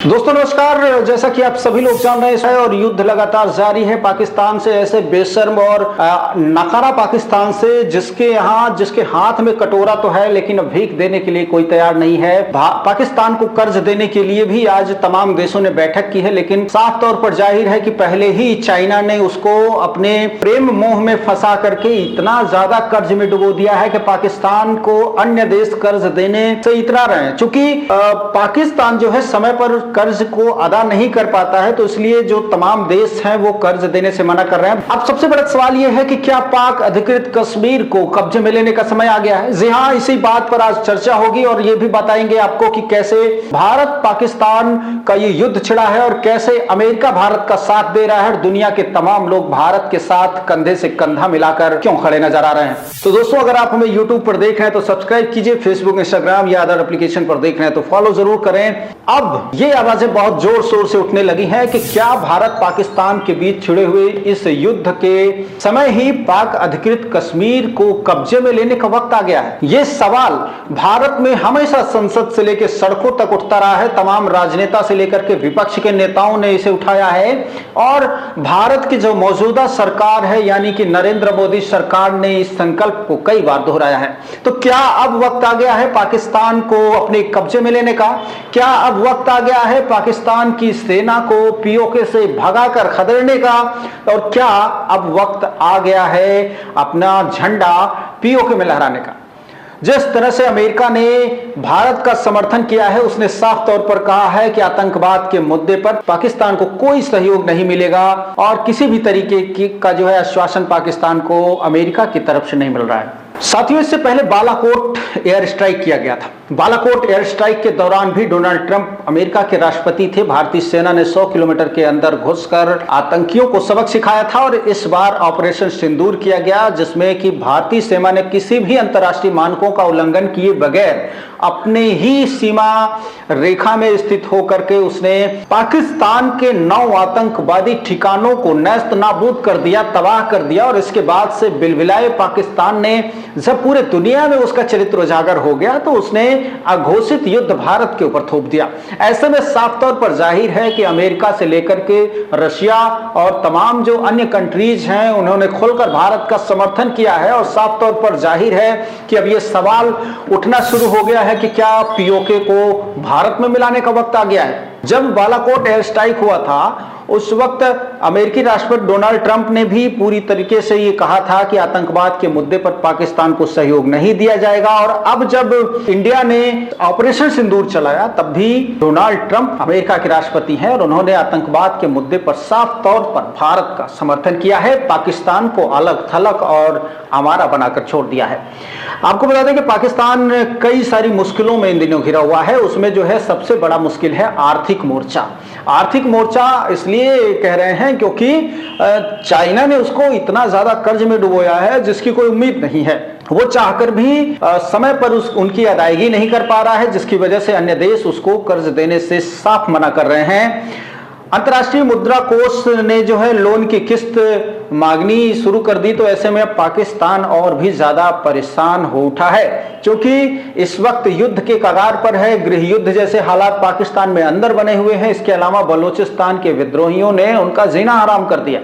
दोस्तों नमस्कार। जैसा कि आप सभी लोग जान रहे हैं और युद्ध लगातार जारी है पाकिस्तान से, ऐसे बेशर्म और नकारा पाकिस्तान से जिसके हाथ में कटोरा तो है लेकिन भीख देने के लिए कोई तैयार नहीं है। पाकिस्तान को कर्ज देने के लिए भी आज तमाम देशों ने बैठक की है, लेकिन साफ तौर पर जाहिर है कि पहले ही चाइना ने उसको अपने प्रेम मोह में फंसा करके इतना ज्यादा कर्ज में डुबो दिया है कि पाकिस्तान को अन्य देश कर्ज देने से इतरा रहे हैं। चूंकि पाकिस्तान जो है समय पर कर्ज को अदा नहीं कर पाता है, तो इसलिए जो तमाम देश हैं वो कर्ज देने से मना कर रहे हैं। अब सबसे बड़ा सवाल यह है कि क्या पाक अधिकृत कश्मीर को कब्जे में लेने का समय आ गया है? जी हाँ, इसी बात पर आज चर्चा होगी और ये भी बताएंगे आपको कि कैसे भारत पाकिस्तान का ये युद्ध छिड़ा है और कैसे अमेरिका भारत का साथ दे रहा है और दुनिया के तमाम लोग भारत के साथ कंधे से कंधा मिलाकर क्यों खड़े नजर आ रहे हैं। तो दोस्तों, अगर आप हमें यूट्यूब पर देख रहे हैं तो सब्सक्राइब कीजिए, फेसबुक, इंस्टाग्राम या अदर एप्लीकेशन पर देख रहे हैं तो फॉलो जरूर करें। अब ये आवाजें बहुत जोर शोर से उठने लगी हैं कि क्या भारत पाकिस्तान के बीच छिड़े हुए इस युद्ध के समय ही पाक अधिकृत कश्मीर को कब्जे में लेने का वक्त आ गया है। ये सवाल भारत में हमेशा संसद से लेकर सड़कों तक उठता रहा है। तमाम राजनेता से लेकर के विपक्ष के नेताओं ने इसे उठाया है और भारत की जो मौजूदा सरकार है यानी कि नरेंद्र मोदी सरकार ने इस संकल्प को कई बार दोहराया है। तो क्या अब वक्त आ गया है पाकिस्तान को अपने कब्जे में लेने का? क्या अब वक्त आ गया है पाकिस्तान की सेना को पीओके से भगाकर खदेड़ने का? और क्या अब वक्त आ गया है अपना झंडा पीओके में लहराने का? जिस तरह से अमेरिका ने भारत का समर्थन किया है, उसने साफ तौर पर कहा है कि आतंकवाद के मुद्दे पर पाकिस्तान को कोई सहयोग नहीं मिलेगा और किसी भी तरीके का जो है आश्वासन पाकिस्तान को अमेरिका की तरफ से नहीं मिल रहा है। साथियों, इससे पहले बालाकोट एयर स्ट्राइक किया गया था। बालाकोट एयर स्ट्राइक के दौरान भी डोनाल्ड ट्रंप अमेरिका के राष्ट्रपति थे। भारतीय सेना ने 100 किलोमीटर के अंदर घुसकर आतंकियों को सबक सिखाया था और इस बार ऑपरेशन सिंदूर किया गया, जिसमें कि भारतीय सेना ने किसी भी अंतर्राष्ट्रीय मानकों का उल्लंघन किए बगैर अपने ही सीमा रेखा में स्थित होकर के उसने पाकिस्तान के 9 आतंकवादी ठिकानों को नष्ट नाबूद कर दिया, तबाह कर दिया। और इसके बाद से बिलबिलाए पाकिस्तान ने जब पूरे दुनिया में उसका चरित्र उजागर हो गया तो उसने अघोषित युद्ध भारत के ऊपर थोप दिया। ऐसे में साफ तौर पर जाहिर है कि अमेरिका से लेकर के रशिया और तमाम जो अन्य कंट्रीज हैं उन्होंने खुलकर भारत का समर्थन किया है और साफ तौर पर जाहिर है कि अब यह सवाल उठना शुरू हो गया है कि क्या पीओके को भारत में मिलाने का वक्त आ गया है। जब बालाकोट एयर स्ट्राइक हुआ था उस वक्त अमेरिकी राष्ट्रपति डोनाल्ड ट्रंप ने भी पूरी तरीके से ये कहा था कि आतंकवाद के मुद्दे पर पाकिस्तान को सहयोग नहीं दिया जाएगा। और अब जब इंडिया ने ऑपरेशन सिंदूर चलाया तब भी डोनाल्ड ट्रंप अमेरिका के राष्ट्रपति हैं और उन्होंने आतंकवाद के मुद्दे पर साफ तौर पर भारत का समर्थन किया है, पाकिस्तान को अलग थलग और आवारा बनाकर छोड़ दिया है। आपको बता दें कि पाकिस्तान कई सारी मुश्किलों में इन दिनों घिरा हुआ है। उसमें जो है सबसे बड़ा मुश्किल है आर्थिक मोर्चा। आर्थिक मोर्चा इसलिए कह रहे हैं क्योंकि चाइना ने उसको इतना ज्यादा कर्ज में डुबोया है जिसकी कोई उम्मीद नहीं है। वो चाहकर भी समय पर उनकी अदायगी नहीं कर पा रहा है, जिसकी वजह से अन्य देश उसको कर्ज देने से साफ मना कर रहे हैं। अंतर्राष्ट्रीय मुद्रा कोष ने जो है लोन की किस्त मांगनी शुरू कर दी, तो ऐसे में पाकिस्तान और भी ज्यादा परेशान हो उठा है क्योंकि इस वक्त युद्ध के कगार पर है। गृह युद्ध जैसे हालात पाकिस्तान में अंदर बने हुए हैं। इसके अलावा बलूचिस्तान के विद्रोहियों ने उनका जीना हराम कर दिया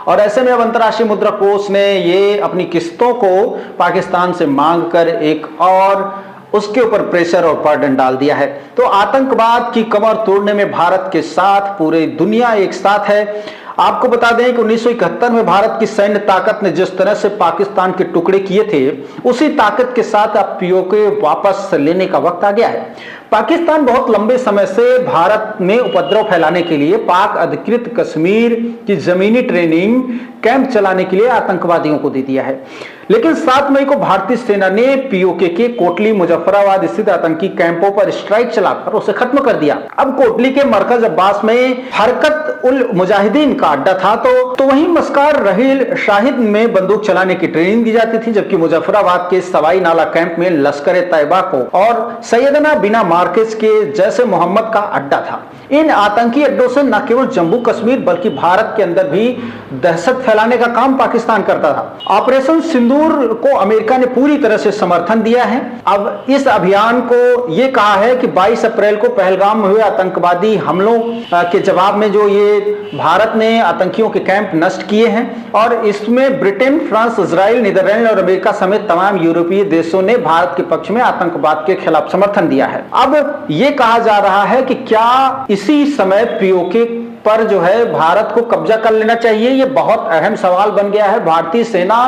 और ऐसे में अब अंतर्राष्ट्रीय मुद्रा कोष ने ये अपनी किस्तों को पाकिस्तान से मांग कर एक और उसके ऊपर प्रेशर और बर्डन डाल दिया है। तो आतंकवाद की कमर तोड़ने में भारत के साथ पूरी दुनिया एक साथ है। आपको बता दें कि 1971 में भारत की सैन्य ताकत ने जिस तरह से पाकिस्तान के टुकड़े किए थे, उसी ताकत के साथ अब पीओके वापस लेने का वक्त आ गया है। पाकिस्तान बहुत लंबे समय से भारत में उपद्रव फैलाने के लिए पाक अधिकृत कश्मीर की जमीनी ट्रेनिंग कैंप चलाने के लिए आतंकवादियों को दे दिया है, लेकिन 7 मई को भारतीय सेना ने पीओके के कोटली मुजफ्फराबाद स्थित आतंकी कैंपों पर स्ट्राइक चलाकर उसे खत्म कर दिया। अब कोटली के मरकज अब्बास में हरकत उल मुजाहिदीन का अड्डा था, तो वहीं मस्कार रहील शाहिद में बंदूक चलाने की ट्रेनिंग दी जाती थी, जबकि मुजफ्फराबाद के सवाई नाला कैंप में लश्कर तैयबा को और सैयदना बिना मार्केस के जैसे मोहम्मद का अड्डा था। इन आतंकी अड्डों से न केवल जम्मू कश्मीर बल्कि भारत के अंदर भी दहशत फैलाने का काम पाकिस्तान करता था। ऑपरेशन सिंदूर को अमेरिका ने पूरी तरह से समर्थन दिया है। अब इस अभियान को यह कहा है कि 22 अप्रैल को पहलगाम में हुए आतंकवादी हमलों के जवाब में जो ये भारत ने आतंकियों के कैंप नष्ट किए हैं, और इसमें ब्रिटेन, फ्रांस, इजराइल, नीदरलैंड और अमेरिका समेत तमाम यूरोपीय देशों ने भारत के पक्ष में आतंकवाद के खिलाफ समर्थन दिया है। अब यह कहा जा रहा है कि क्या इसी समय पीओके पर जो है भारत को कब्जा कर लेना चाहिए। यह बहुत अहम सवाल बन गया है। भारतीय सेना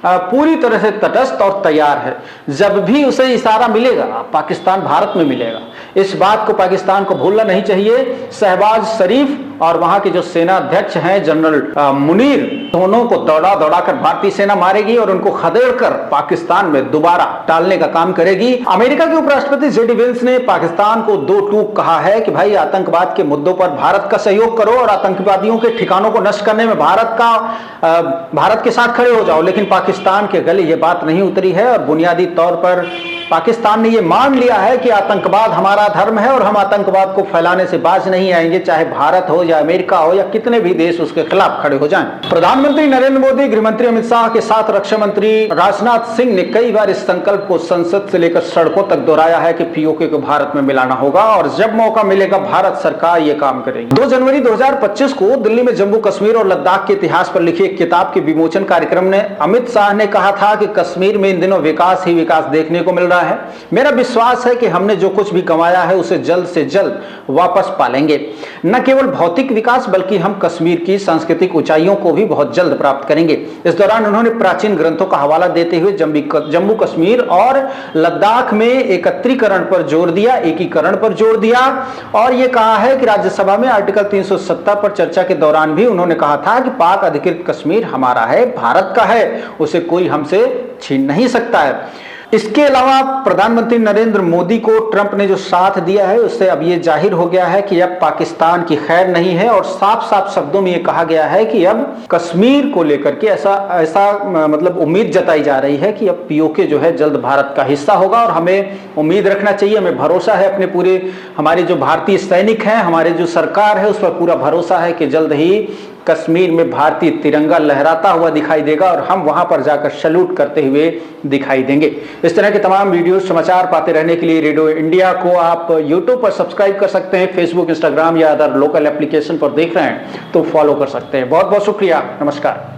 पूरी तरह से तटस्थ और तैयार है। जब भी उसे इशारा मिलेगा पाकिस्तान भारत में मिलेगा। इस बात को पाकिस्तान को भूलना नहीं चाहिए। शहबाज शरीफ और वहां के जो सेना अध्यक्ष हैं जनरल मुनीर, दोनों को दौड़ा दौड़ा कर भारतीय सेना मारेगी और उनको खदेड़कर पाकिस्तान में दोबारा डालने का काम करेगी। अमेरिका के उपराष्ट्रपति जेडी वेंस ने पाकिस्तान को दो टूक कहा है कि भाई आतंकवाद के मुद्दों पर भारत का सहयोग करो और आतंकवादियों के ठिकानों को नष्ट करने में भारत के साथ खड़े हो जाओ। लेकिन पाकिस्तान के गले ये बात नहीं उतरी है और बुनियादी तौर पर पाकिस्तान ने यह मान लिया है कि आतंकवाद हमारा धर्म है और हम आतंकवाद को फैलाने से बाज नहीं आएंगे, चाहे भारत हो या अमेरिका हो या कितने भी देश उसके खिलाफ खड़े हो जाएं। प्रधानमंत्री नरेंद्र मोदी, गृहमंत्री अमित शाह के साथ रक्षा मंत्री राजनाथ सिंह ने कई बार इस संकल्प को संसद से लेकर सड़कों तक दोहराया है कि पीओके को भारत में मिलाना होगा और जब मौका मिलेगा भारत सरकार यह काम करेगी। 2 जनवरी 2025 को दिल्ली में जम्मू कश्मीर और लद्दाख के इतिहास पर लिखी एक किताब के विमोचन कार्यक्रम में अमित शाह ने कहा था कि कश्मीर में इन दिनों विकास ही विकास देखने को मिल रहा है। मेरा विश्वास है कि हमने जो कुछ भी कमाया है उसे जल्द से जल्द वापस पालेंगे। न केवल भौतिक विकास बल्कि हम कश्मीर की सांस्कृतिक ऊंचाइयों को भी बहुत जल्द प्राप्त करेंगे। इस दौरान उन्होंने प्राचीन ग्रंथों का हवाला देते हुए जम्मू कश्मीर और लद्दाख में एकत्रीकरण पर जोर दिया, एकीकरण पर जोर दिया और यह कहा है कि राज्यसभा में आर्टिकल 370 पर चर्चा के दौरान भी उन्होंने कहा था कि पाक अधिकृत कश्मीर हमारा है, भारत का है, उसे कोई हमसे छीन नहीं सकता है। इसके अलावा प्रधानमंत्री नरेंद्र मोदी को ट्रंप ने जो साथ दिया है उससे अब यह जाहिर हो गया है कि अब पाकिस्तान की खैर नहीं है और साफ साफ शब्दों में यह कहा गया है कि अब कश्मीर को लेकर के ऐसा मतलब उम्मीद जताई जा रही है कि अब पीओके जो है जल्द भारत का हिस्सा होगा और हमें उम्मीद रखना चाहिए, हमें भरोसा है अपने पूरे हमारे जो भारतीय सैनिक हैं, हमारे जो सरकार है उस पर पूरा भरोसा है कि जल्द ही कश्मीर में भारतीय तिरंगा लहराता हुआ दिखाई देगा और हम वहां पर जाकर सैल्यूट करते हुए दिखाई देंगे। इस तरह के तमाम वीडियो समाचार पाते रहने के लिए रेडियो इंडिया को आप यूट्यूब पर सब्सक्राइब कर सकते हैं, फेसबुक, इंस्टाग्राम या अदर लोकल एप्लीकेशन पर देख रहे हैं तो फॉलो कर सकते हैं। बहुत बहुत शुक्रिया, नमस्कार।